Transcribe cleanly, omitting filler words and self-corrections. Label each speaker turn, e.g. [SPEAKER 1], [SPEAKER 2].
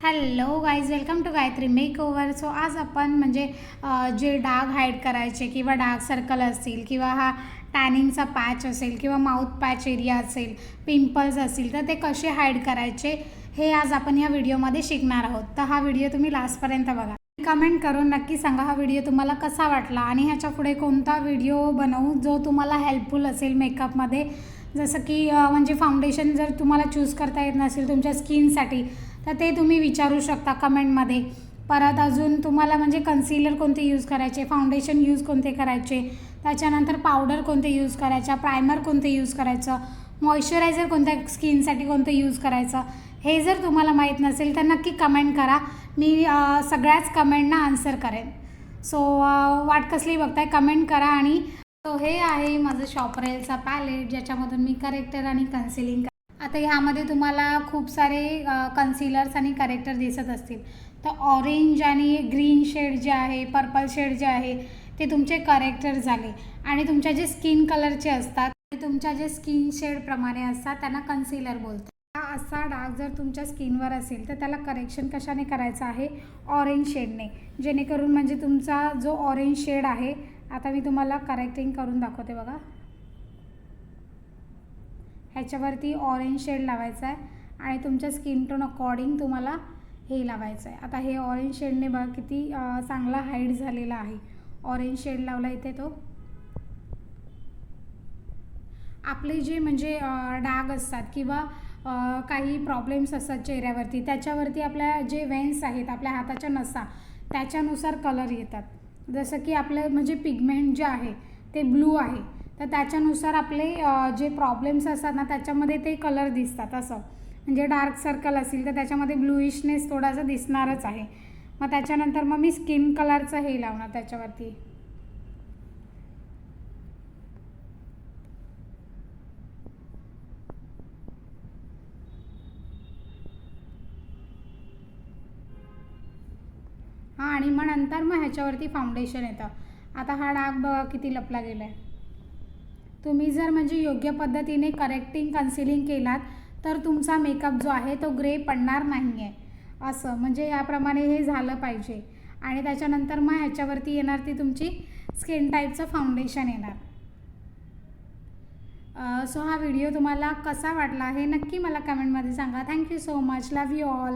[SPEAKER 1] Hello guys, welcome to Gayatri makeover. So आज आपण म्हणजे जे डाग हाईड करायचे किंवा डार्क सर्कल असतील किंवा हा टॅनिंगचा पॅच असेल किंवा माउथ पॅच एरिया असेल, पिंपल्स असतील, तर ते कसे हाईड करायचे हे आज आपण ह्या व्हिडिओमध्ये शिकणार आहोत. तर हा व्हिडिओ तुम्ही लास्टपर्यंत बघा. कमेंट करून नक्की सांगा हा व्हिडिओ तुम्हाला कसा वाटला आणि ह्याच्या पुढे कोणता व्हिडिओ बनवू जो तुम्हाला हेल्पफुल असेल मेकअपमध्ये. जसं की म्हणजे फाउंडेशन जर तुम्हाला चूज करता येत नसेल तुमच्या स्किनसाठी तर ते तुम्ही विचारू शकता कमेंटमध्ये. परत अजून तुम्हाला म्हणजे कन्सिलर कोणते यूज करायचे, फाउंडेशन यूज कोणते करायचे, त्याच्यानंतर पावडर कोणते यूज करायचा, प्रायमर कोणते यूज करायचं, मॉइश्चरायझर कोणत्या स्किनसाठी कोणतं यूज करायचं, हे जर तुम्हाला माहीत नसेल तर नक्की कमेंट करा. मी सगळ्याच कमेंटना आन्सर करेन. सो वाट कसली बघताय, कमेंट करा. आणि तो हे आहे माझं शॉपरेलचा पॅलेट ज्याच्यामधून मी करेक्टर आणि कन्सिलिंग. आता ह्यामध्ये तुम्हाला खूप सारे कन्सिलर्स आणि करेक्टर दिसत असतील. तर ऑरेंज आणि ग्रीन शेड जे आहे, पर्पल शेड जे आहे ते तुमचे करेक्टर झाले. आणि तुमच्या जे स्किन कलरचे असतात ते तुमच्या जे स्किन शेडप्रमाणे असतात त्यांना कन्सिलर बोलतात. हा असा डाग जर तुमच्या स्किनवर असेल तर त्याला करेक्शन कशाने करायचं आहे, ऑरेंज शेडने. जेणेकरून म्हणजे तुमचा जो ऑरेंज शेड आहे, आता मी तुम्हाला करेक्टिंग करून दाखवते बघा. ह्याच्यावरती ऑरेंज शेड लावायचा आहे आणि तुमच्या स्किन टोन अकॉर्डिंग तुम्हाला हे लावायचं आहे. आता हे ऑरेंज शेडने बघा किती चांगला हाईड झालेला आहे. ऑरेंज शेड लावला इथे तो. आपले जे म्हणजे डाग असतात किंवा काही प्रॉब्लेम्स असतात चेहऱ्यावरती, त्याच्यावरती आपल्या जे वेन्स आहेत, आपल्या हाताच्या नसा, त्याच्यानुसार कलर येतात. जसं की आपलं म्हणजे पिगमेंट जे आहे ते ब्लू आहे, तर त्याच्यानुसार आपले जे प्रॉब्लेम्स असतात ना त्याच्यामध्ये ते कलर दिसतात. असं म्हणजे डार्क सर्कल असेल तर त्याच्यामध्ये ब्लूइशनेस थोडासा दिसणारच आहे. मग त्याच्यानंतर मग मी स्किन कलरचं हे लावणार त्याच्यावरती. हां, आणि मग नंतर मग ह्याच्यावरती फाउंडेशन येतं. आता हा डाग बघा किती लपला गेला आहे. तुम्ही जर म्हणजे योग्य पद्धतीने करेक्टिंग कन्सिलिंग केलात तर तुमचा मेकअप जो आहे तो ग्रे पडणार नाही आहे. असं म्हणजे याप्रमाणे हे झालं पाहिजे. आणि त्याच्यानंतर मग ह्याच्यावरती येणार ती तुमची स्किन टाईपचं फाउंडेशन येणार. सो हा व्हिडिओ तुम्हाला कसा वाटला हे नक्की मला कमेंटमध्ये सांगा. Thank you so much. Love you all.